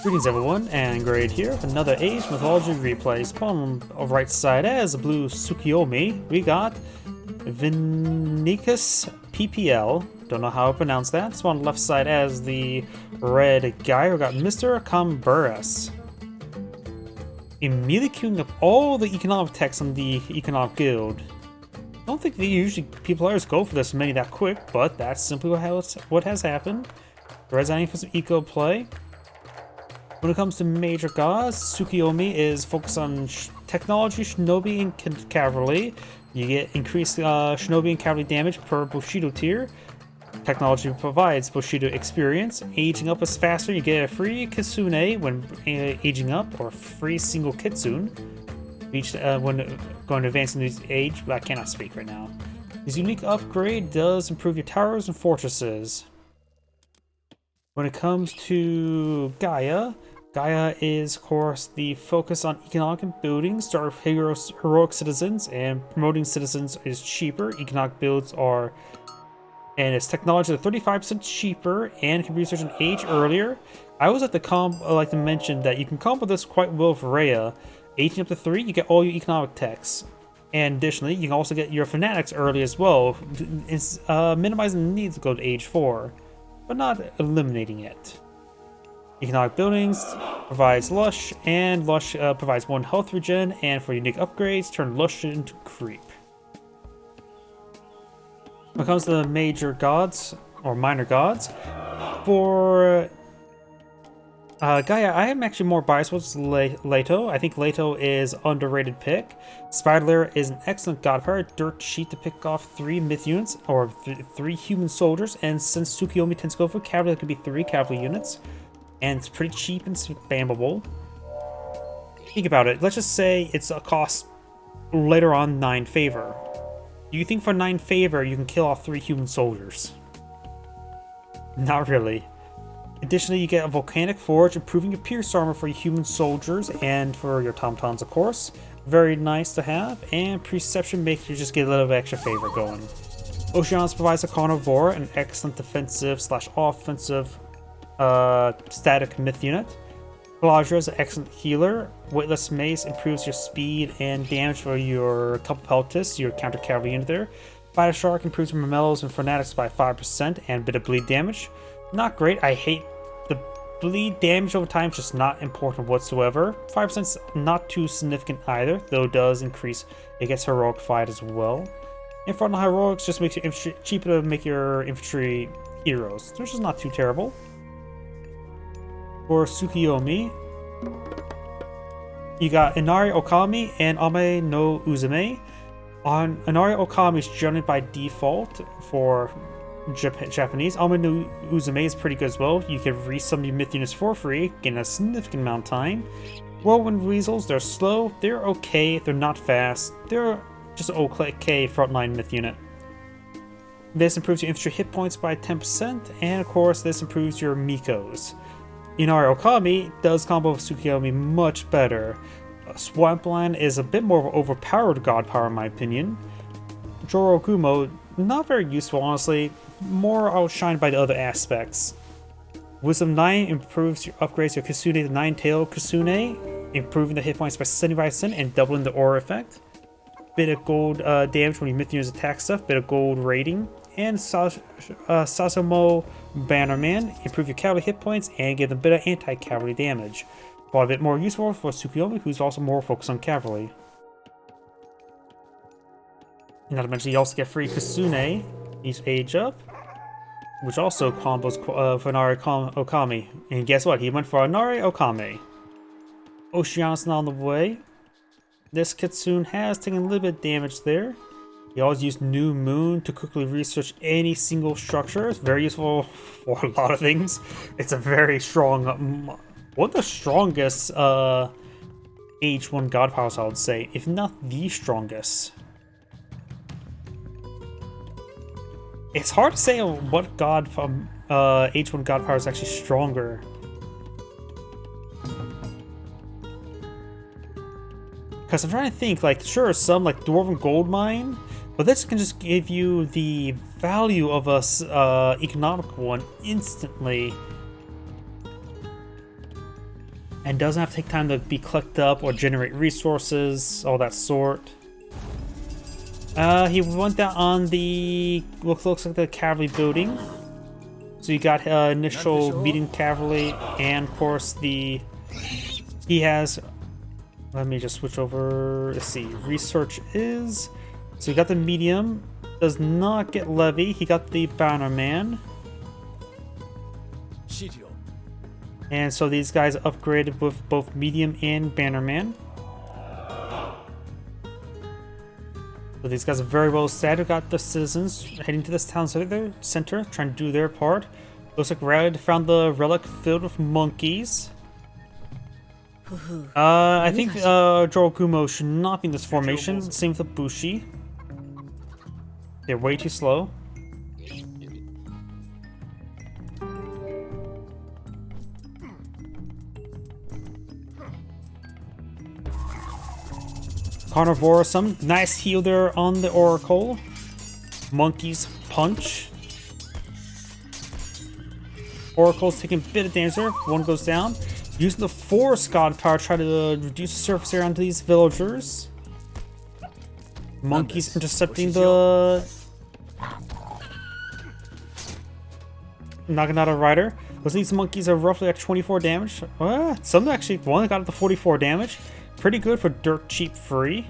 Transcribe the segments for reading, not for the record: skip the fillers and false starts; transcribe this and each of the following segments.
Greetings everyone, Angrade here with another Age Mythology Replay. Spawn on the right side as a blue Tsukuyomi, we got Vinicius PPL, don't know how to pronounce that. Spawn on the left side as the red Gaia, we got Mr. Camberas. Immediately queuing up all the economic techs on the economic guild. I don't think people always go for this many that quick, but that's simply what has happened. Resigning for some eco play. When it comes to major gods, Tsukuyomi is focused on technology, shinobi, and cavalry. You get increased shinobi and cavalry damage per Bushido tier. Technology provides Bushido experience. Aging up is faster. You get a free Kitsune when aging up, or free single Kitsune when going to advancing this age, but I cannot speak right now. This unique upgrade does improve your towers and fortresses. When it comes to Gaia, Gaia is, of course, the focus on economic and building. Start with heroic citizens, and promoting citizens is cheaper. Economic builds are, and its technology is 35% cheaper, and can be researched an age earlier. I always like to mention that you can combo this quite well with Rhea. Aging up to 3, you get all your economic techs. And additionally, you can also get your fanatics early as well. It's minimizing the need to go to age 4. But not eliminating it. Economic buildings provides lush, and lush provides 1 health regen, and for unique upgrades, turn lush into creep. When it comes to the major gods, or minor gods, for Gaia, I am actually more biased with Leto. I think Leto is underrated pick. Spider is an excellent god power, dirt cheap to pick off 3 myth units, or 3 human soldiers, and since Tsukuyomi tends to go for cavalry, it could be 3 cavalry units, and it's pretty cheap and spammable. Think about it, let's just say it's a cost later on 9 favor. Do you think for 9 favor you can kill off 3 human soldiers? Not really. Additionally, you get a Volcanic Forge, improving your Pierce Armor for your human soldiers and for your Tomtoms, of course. Very nice to have. And Perception makes you just get a little bit extra favor going. Oceanus provides a Carnivore, an excellent defensive/offensive static myth unit. Peladra is an excellent healer. Weightless Mace improves your speed and damage for your couple peltis, your counter cavalry unit there. Fighter Shark improves your Memellos and Fanatics by 5% and a bit of bleed damage. Not great. I hate the bleed damage over time, just not important whatsoever. 5% is not too significant either, though it does increase. It gets heroic fight as well. And frontline heroics just makes it cheaper to make your infantry heroes, which is not too terrible. For Tsukuyomi, you got Inari Okami and Ame no Uzume. Inari Okami is generally by default for Japanese. Ame no Uzume is pretty good as well. You can resummon your myth units for free, gain a significant amount of time. Whirlwind Weasels, they're slow, they're okay, they're not fast, they're just okay frontline myth unit. This improves your infantry hit points by 10%, and of course this improves your Mikos. Inari Okami does combo with Tsukuyomi much better. Swampland is a bit more of an overpowered god power in my opinion. Jorogumo, not very useful honestly, more outshined by the other aspects. Wisdom 9 upgrades your Kitsune to 9-tailed Kitsune, improving the hit points by 75% and doubling the aura effect. Bit of gold damage when you myth units attack stuff, bit of gold rating. And Sasumo Bannerman, improve your cavalry hit points and give them a bit of anti-cavalry damage. Quite a bit more useful for Tsukuyomi, who's also more focused on cavalry. Not to mention, you also get free Kitsune each age up, which also combos for Inari Okami. And guess what? He went for Inari Okami. Oceanus on the way. This Kitsune has taken a little bit of damage there. You always use New Moon to quickly research any single structure. It's very useful for a lot of things. It's a very strong, one of the strongest Age 1 god powers, I would say, if not the strongest. It's hard to say what god from Age 1 god power is actually stronger. Because I'm trying to think, like, sure, some like Dwarven Goldmine, but this can just give you the value of a economic one instantly. and doesn't have to take time to be collected up or generate resources, all that sort. He went down on the what looks like the cavalry building. So you got initial medium cavalry, and of course he has. Let me just switch over. Let's see. Research is. So you got the medium. Does not get levy. He got the bannerman. And so these guys upgraded with both medium and bannerman. So these guys are very well statted. Got the citizens heading to this town center, trying to do their part. Looks like Red found the relic filled with monkeys. I think Jorogumo should not be in this formation. Same with the Bushi. They're way too slow. Carnivore, some nice heal there on the Oracle. Monkeys punch. Oracle's taking a bit of damage there. One goes down. Using the Force God power, try to reduce the surface area onto these villagers. Monkeys intercepting the Naginata Rider. Those these monkeys are roughly at 24 damage. Some actually one got up to 44 damage. Pretty good for dirt cheap free.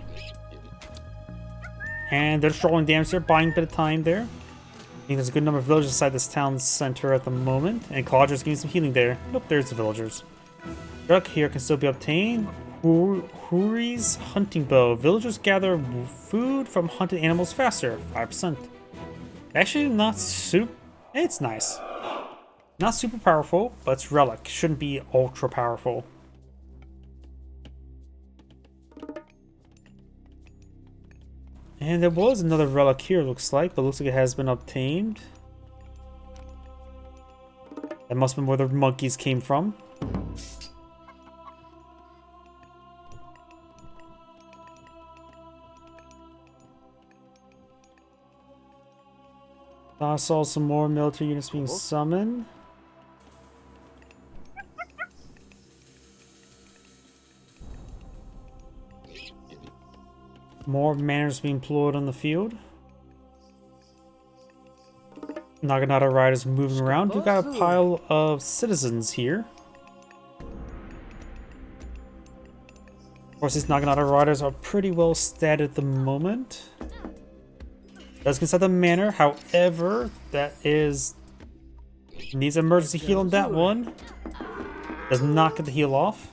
And they're strolling damage there, buying a bit of time there. I think there's a good number of villagers inside this town center at the moment. And Claudia's getting some healing there. Nope, there's the villagers. Relic here can still be obtained. Huri's hunting bow. Villagers gather food from hunted animals faster. 5%. Actually, not super. It's nice. Not super powerful, but it's relic. Shouldn't be ultra powerful. And there was another relic here, looks like, but looks like it has been obtained. That must have been where the monkeys came from. I saw some more military units being summoned. More manners being employed on the field. Naginata riders moving around. We got a pile of citizens here. Of course, these Naginata riders are pretty well statted at the moment. Does consider the manor, however, that is needs emergency heal on that one. Does not get the heal off.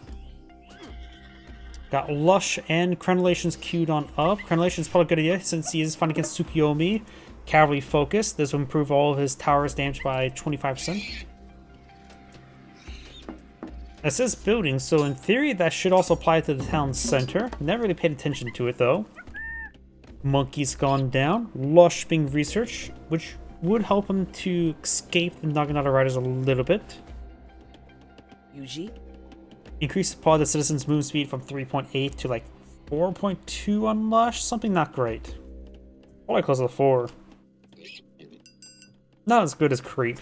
Got Lush and Crenellations queued on up. Crenellation is probably a good idea since he is fighting against Tsukuyomi. Cavalry focus. This will improve all of his towers damage by 25%. It says building, so in theory that should also apply to the town center. Never really paid attention to it though. Monkey's gone down. Lush being researched, which would help him to escape the Naginata riders a little bit. Yuji? Increase the citizens' move speed from 3.8 to like 4.2 on Lush. Something not great. Probably close to 4. Not as good as Creep.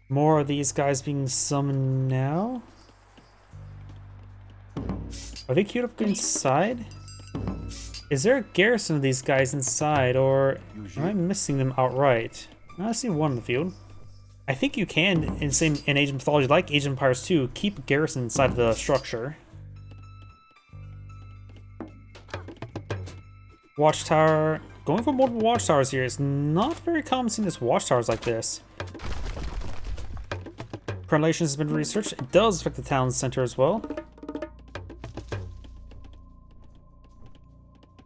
More of these guys being summoned now. Are they queued up inside? Is there a garrison of these guys inside, or am I missing them outright? I see one in the field. I think you can, in Age of Mythology, like Age of Empires 2, keep a garrison inside the structure. Watchtower. Going for multiple watchtowers here is not very common seeing this watchtowers like this. Correlation has been researched. It does affect the town center as well.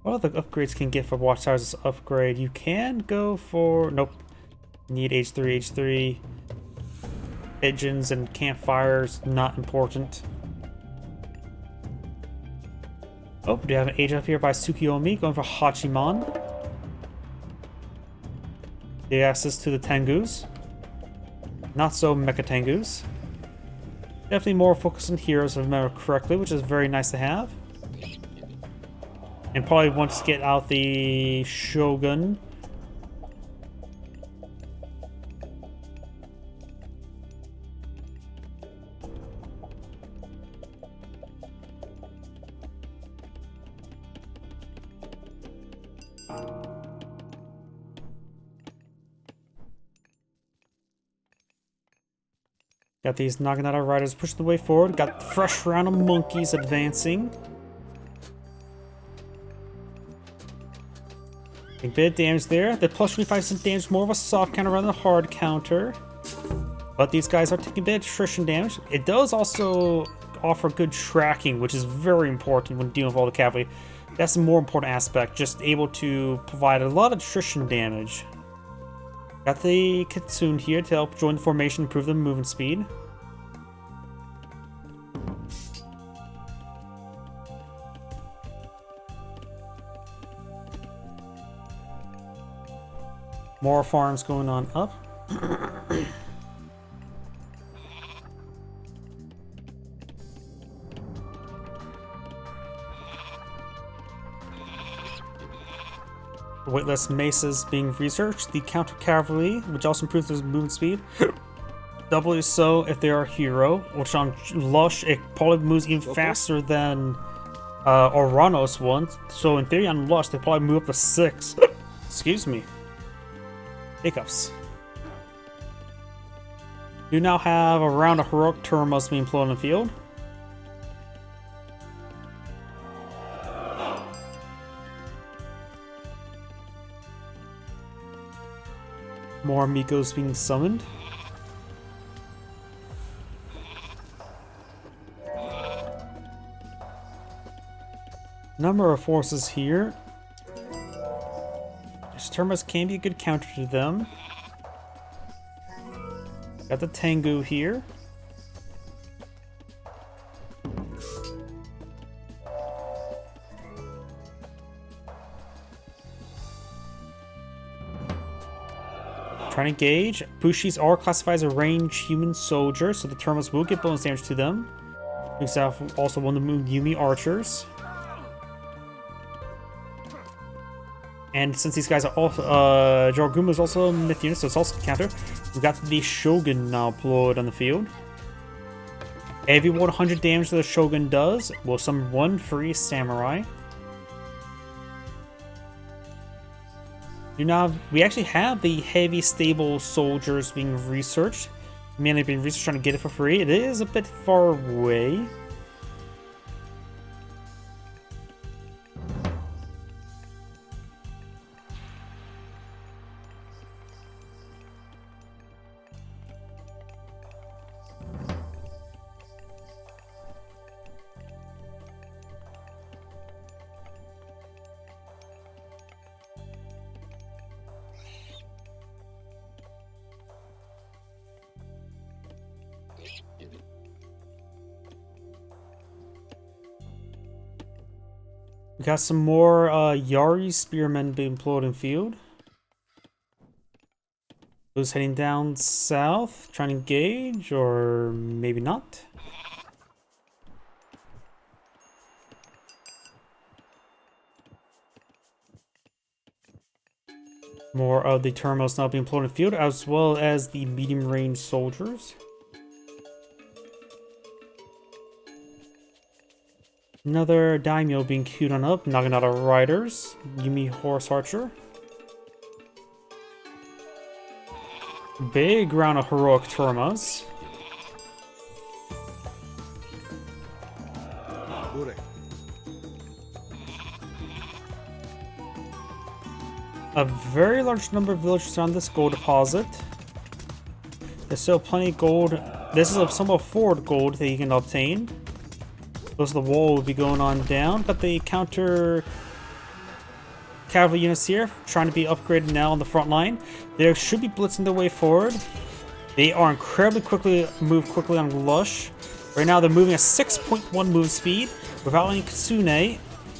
What other upgrades can get for watchtowers as upgrade? You can go for... Nope. Need H3, H3. Pigeons and campfires, not important. Oh, we do have an age up here by Tsukuyomi, going for Hachiman. The access to the Tengus. Not so Mecha Tengus. Definitely more focused on heroes, if I remember correctly, which is very nice to have. And probably want to get out the Shogun. Got these Naginata riders pushing the way forward. Got fresh round of monkeys advancing. A bit of damage there. The plus 25% damage, more of a soft counter rather than a hard counter. But these guys are taking a bit of attrition damage. It does also offer good tracking, which is very important when dealing with all the cavalry. That's the more important aspect, just able to provide a lot of attrition damage. Got the Kitsune here to help join the formation, improve the movement speed. More farms going on up. Weightless mesas being researched. The counter cavalry, which also improves their movement speed. Doubly so if they are a hero, which on Lush it probably moves even faster than Oranos one. So in theory on Lush they probably move up to 6. Excuse me. Hiccups. You now have a round of heroic terminals being employed in the field. More amigos being summoned. Number of forces here. Terminus can be a good counter to them. Got the Tengu here. Trying to gauge. Bushis are classified as a ranged human soldier, so the Terminus will get bonus damage to them. We also one of the Yumi archers. And since these guys are also, Jorguma is also a myth unit, so it's also a counter. We've got the Shogun now deployed on the field. Every 100 damage that the Shogun does will summon 1 free samurai. We actually have the heavy stable soldiers being researched. Mainly being researched trying to get it for free. It is a bit far away. We got some more Yari spearmen being employed in field. Who's heading down south, trying to engage, or maybe not? More of the terminals now being employed in field, as well as the medium-range soldiers. Another daimyo being queued on up. Naginata riders. Yumi horse archer. Big round of heroic turmas. A very large number of villagers around this gold deposit. There's still plenty of gold. This is some afford gold that you can obtain. Those of the wall will be going on down, but the counter cavalry units here trying to be upgraded now on the front line. They should be blitzing their way forward. They are incredibly quickly on Lush. Right now they're moving at 6.1 move speed without any Kitsune.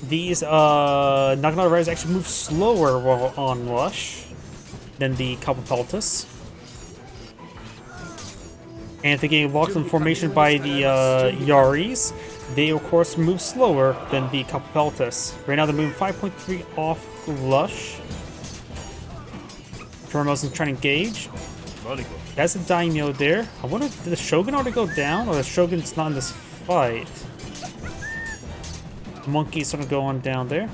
These Naginata riders actually move slower while on Lush than the Capopeltis. And if they get locked in formation by the Yaris, they of course move slower than the Capopeltis. Right now they're moving 5.3 off Lush. Tormos is trying to engage. That's a daimyo there. I wonder if the Shogun ought to go down, or the Shogun's not in this fight. Monkey's gonna go on down there.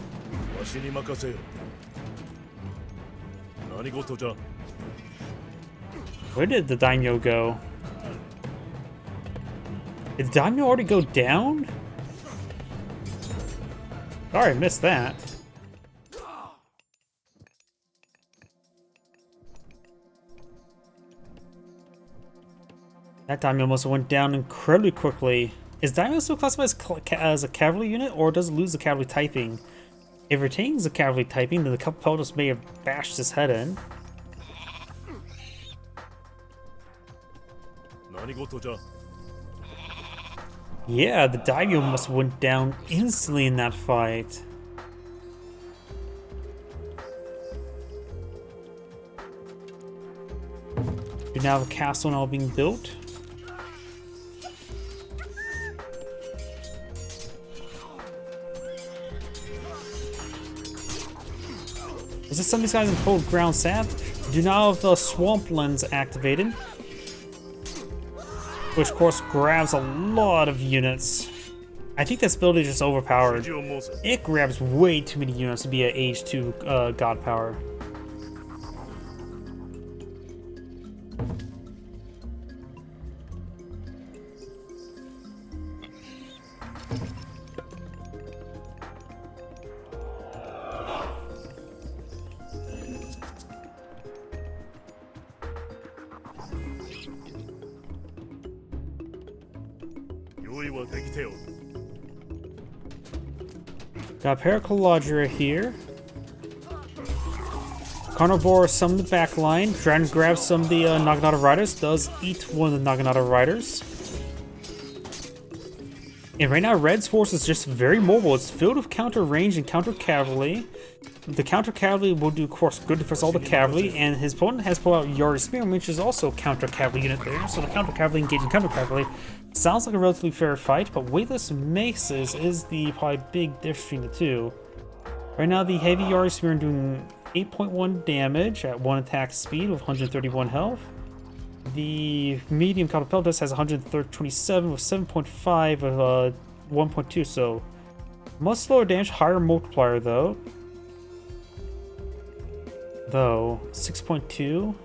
Where did the daimyo go? Did the daimyo already go down? Sorry, I missed that. That daimyo must have went down incredibly quickly. Is daimyo still classified as a cavalry unit, or does it lose the cavalry typing? If it retains the cavalry typing, then the Capeltus may have bashed his head in. Yeah, the daimyo must have went down instantly in that fight. We now have a castle now being built. Is this some of these guys in cold ground sap? Do now have the swamplands activated, which of course grabs a lot of units. I think this ability is just overpowered. It grabs way too many units to be an age 2 god power. Got Paracolodra here. Carnivore summoned the back line. Dragon grabs some of the Naginata riders. Does eat one of the Naginata riders. And right now, Red's force is just very mobile. It's filled with counter range and counter cavalry. The counter cavalry will do, of course, good for all the cavalry. And his opponent has pulled out Yari Spearman, which is also a counter cavalry unit there. So the counter cavalry engaging counter cavalry. Sounds like a relatively fair fight, but weightless maces is the probably big difference between the two. Right now, the heavy Yari Spearman doing 8.1 damage at 1 attack speed with 131 health. The medium Catapultus has 127 with 7.5 with 1.2, so much slower damage, higher multiplier though. 6.2.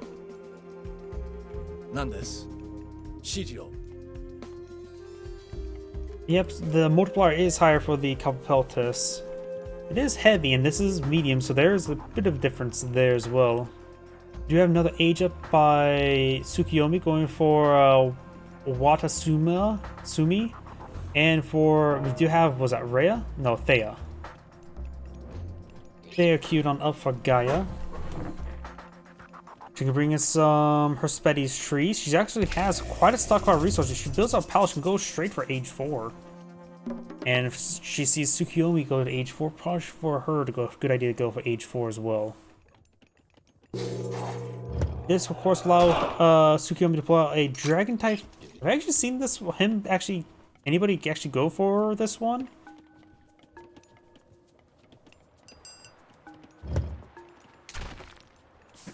Yep, the multiplier is higher for the Catapultus. It is heavy, and this is medium, so there's a bit of difference there as well. Do you have another age up by Tsukuyomi going for Sumi? And for, we do have, was that Rhea? No, Thea. Thea queued on up for Gaia. She can bring us some Herspetti's trees. She actually has quite a stockpile of resources. She builds up palace and goes straight for age 4. And if she sees Tsukuyomi go to age 4, probably for her to go, good idea to go for age 4 as well. This, of course, allows Tsukuyomi to pull out a dragon type. Have I actually seen this? Anybody actually go for this one?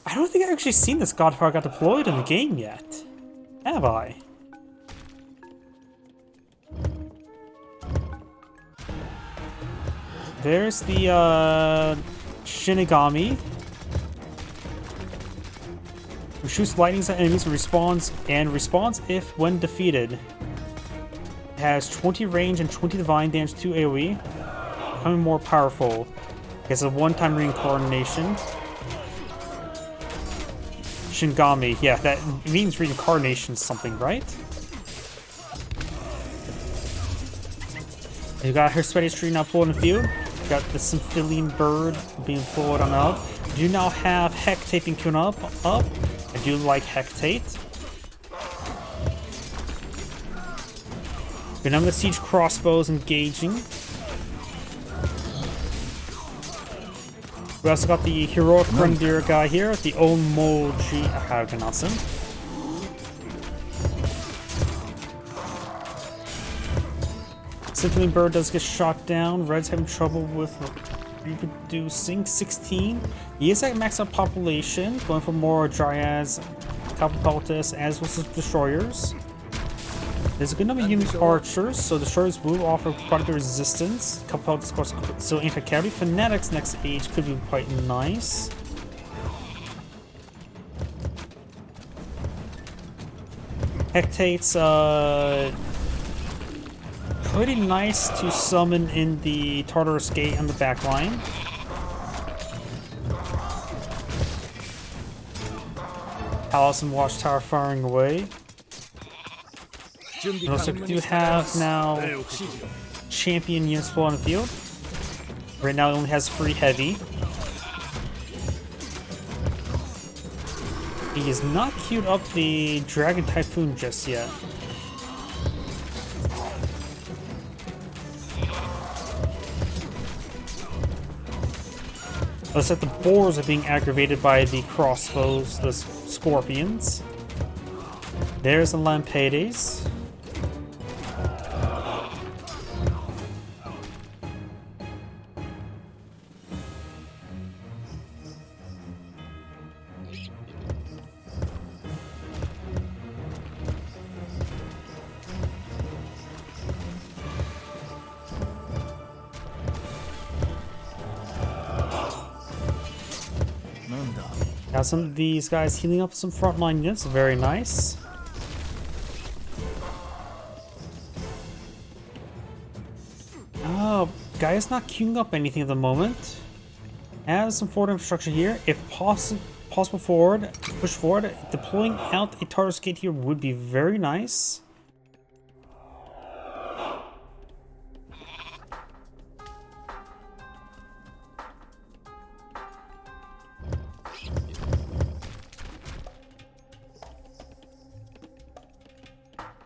I don't think I've actually seen this god power got deployed in the game yet. Have I? There's the Shinigami, who shoots lightnings at enemies and responds if when defeated. It has 20 range and 20 divine damage to AoE, becoming more powerful. It's a one-time reincarnation. Shingami, yeah, that means reincarnation something, right? You got Herspetti's tree now pulled in the field. Got the Symphilian bird being pulled on up. You now have Hectate being turned up. I do like Hectate. Remember the siege crossbows engaging. We also got the heroic reindeer guy here, the Onmoji. How to pronounce him? Symphony Bird does get shot down. Red's having trouble with reproducing. 16. He is at max out population, going for more Dryads, Catapultus, as well as Destroyers. There's a good number of unit archers, so Destroyers will offer quite a bit of resistance. Catapultus, of course, still anti-cavalry. Fanatics next age could be quite nice. Hectate's pretty nice to summon in the Tartarus Gate on the back line. Palace and Watchtower firing away. And also we do have now champion units full on the field. Right now it only has 3 heavy. He has not queued up the Dragon Typhoon just yet. Looks like the boars are being aggravated by the crossbows, the scorpions. There's the Lampedes. Got some of these guys healing up some frontline units, very nice. Oh, Gaia's not queuing up anything at the moment. Has some forward infrastructure here. If possible forward, push forward. Deploying out a Tartarus Gate here would be very nice.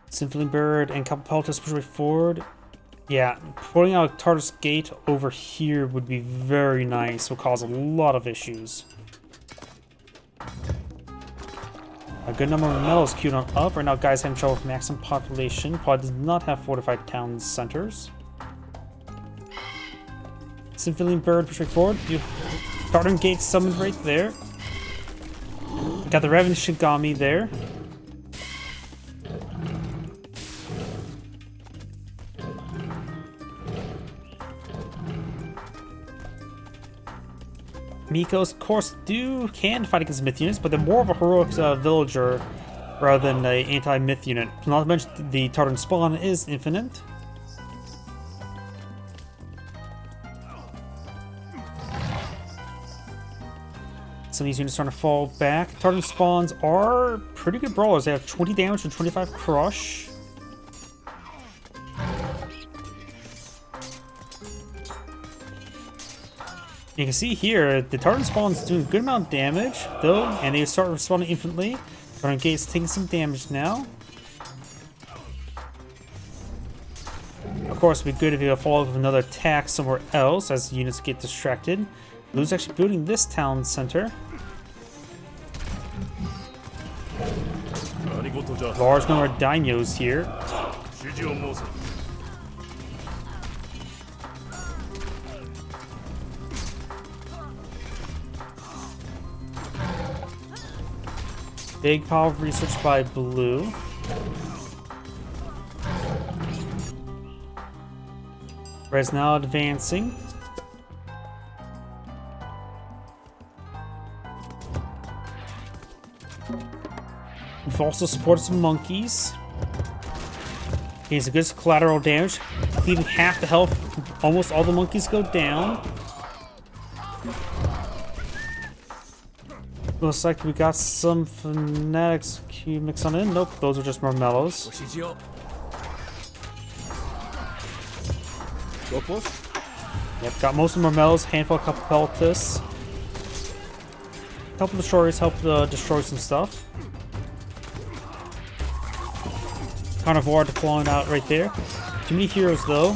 Symphony Bird and Capapeltis push way forward. Yeah, putting out a Tartarus Gate over here would be very nice. Will cause a lot of issues. A good number of metals queued on up. Right now, guys having trouble with maximum population. Probably does not have fortified town centers. Symphony Bird push way forward. You Tartarus Gate summoned right there. Got the Raven Shigami there. Mikos, of course, can fight against myth units, but they're more of a heroic villager rather than an anti-myth unit. Not to mention the Tartan spawn is infinite. Some of these units are starting to fall back. Tartan spawns are pretty good brawlers. They have 20 damage and 25 crush. You can see here, the Tartan spawn's doing a good amount of damage, though, and they start respawning infinitely. Tartan Gate's taking some damage now. Of course, it'd be good if you follow up with another attack somewhere else as units get distracted. Blue's actually building this town center. Large number of daimyos here. Big pile of research by Blue. Red's now advancing. We've also supported some monkeys. Gains a good collateral damage. Leaving half the health. Almost all the monkeys go down. Looks like we got some fanatics Q mix on in. Nope, those are just marmellos. Yep, got most of the marmellos, handful of Capapeltis. Couple destroyers help destroy some stuff. Carnivore deploying out right there. Too many heroes though.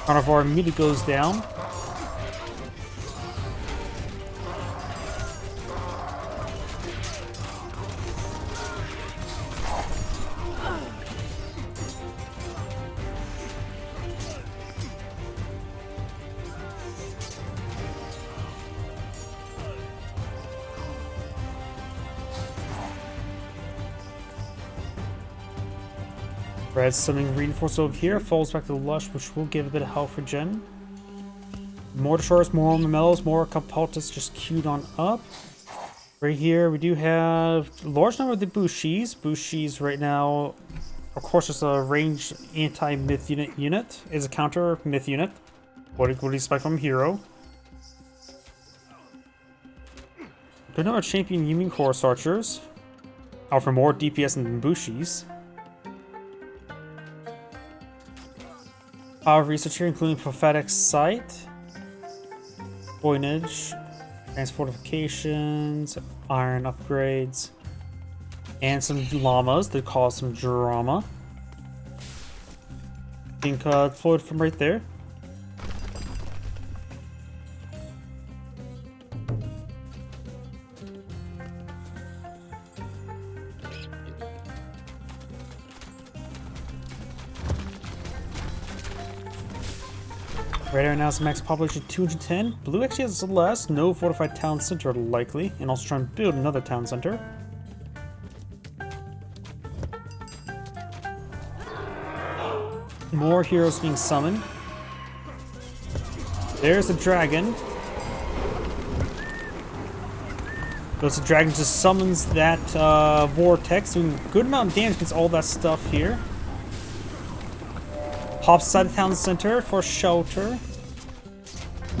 Carnivore immediately goes down. Red summoning reinforce over here, falls back to the Lush, which will give a bit of health for Gen. More destroyers, more marmellos, more Capapeltis just queued on up. Right here we do have a large number of the Bushis. Bushis right now Of course, it's a ranged anti-myth unit. It's a counter myth unit. What do you expect from a hero? Do another champion Yumin Chorus Archers. Offer more DPS than Bushis. Power research here, including Prophetic Sight, Coinage, Transfortifications, Iron upgrades, and some llamas that cause some drama. I think deployed from right there. Radar now has max population 210. Blue actually has less, no fortified town center likely, and also trying to build another town center. More heroes being summoned. There's the dragon. So the dragon just summons that vortex, doing a good amount of damage against all that stuff here. Hops inside the town center for shelter.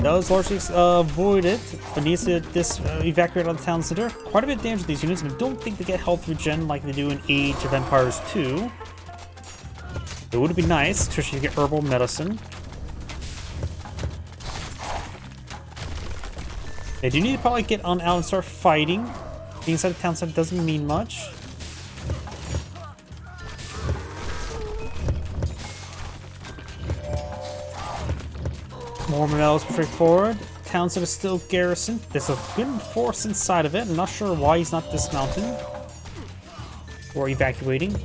Does largely avoid it, but needs to evacuate out of the town center. Quite a bit of damage to these units, and I don't think they get health regen like they do in Age of Empires 2. It would be nice, especially to get herbal medicine. They do need to probably get on out and start fighting. Being inside the town center doesn't mean much. More medals straightforward. Town center is still garrisoned. There's a good force inside of it. I'm not sure why he's not dismounting or evacuating.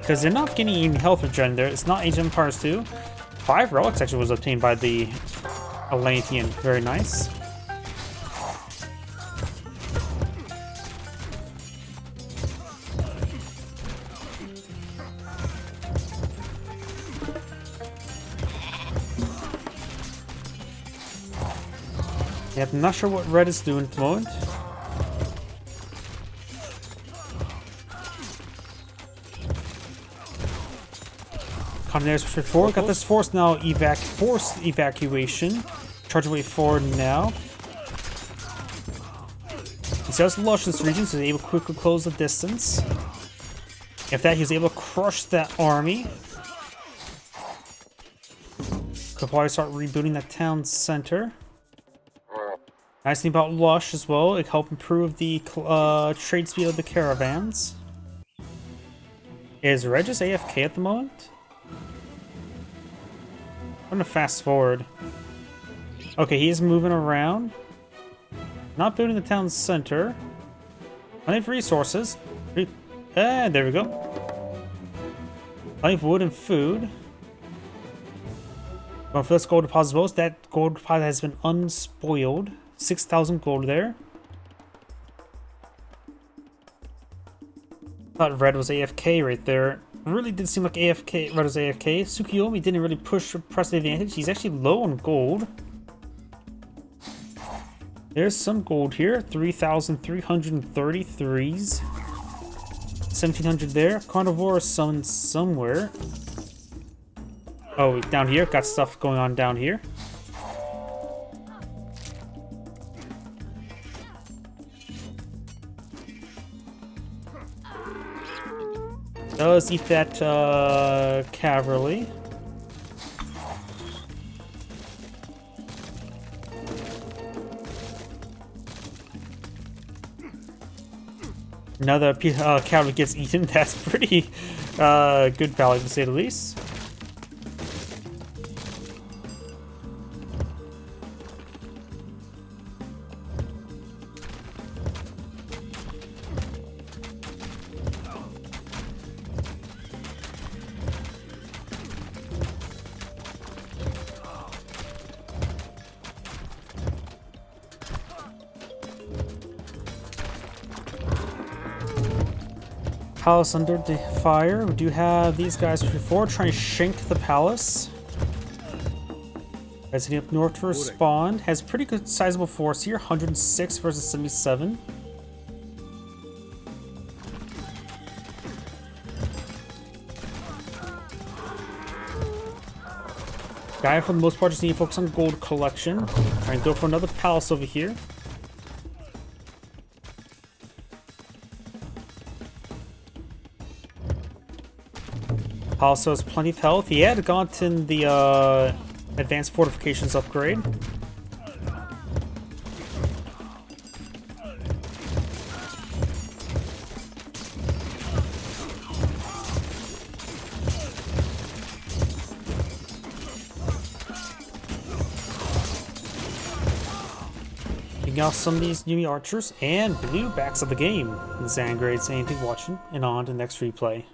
Because they're not getting any health regen there. It's not Age of Empires 2. 5 relics actually was obtained by the Atlantean. Very nice. Yeah, I'm not sure what red is doing at the moment. Commandeers push forward. Got this force now. Force evacuation. Charge away forward now. He does lush this region, so he's able to quickly close the distance. If that, he's able to crush that army. Could probably start rebooting that town center. Nice thing about Lush as well, it helped improve the trade speed of the caravans. Is Regis AFK at the moment? I'm gonna fast forward. Okay, he's moving around. Not building the town center. Plenty of resources. There we go. Plenty of wood and food. Going for this gold deposit as well. That gold deposit has been unspoiled. 6,000 gold there. Thought red was AFK right there. Really did seem like red was AFK. Tsukuyomi didn't really press the advantage. He's actually low on gold. There's some gold here. 3,333s. 1,700 there. Carnivore is summoned somewhere. Oh, down here. Got stuff going on down here. Does eat that cavalry. Another cavalry gets eaten. That's pretty good value to say the least. Palace under the fire. We do have these guys before trying to shank the palace. Resident up north to respond. Has pretty good sizable force here. 106 versus 77. Gaia, for the most part, just need to focus on gold collection. Try and go for another palace over here. Palace has plenty of health. He had gotten the advanced fortifications upgrade. Taking off some of these enemy archers, and blue backs up the game. This is AngradeVT saying thank you for watching, and on to the next replay.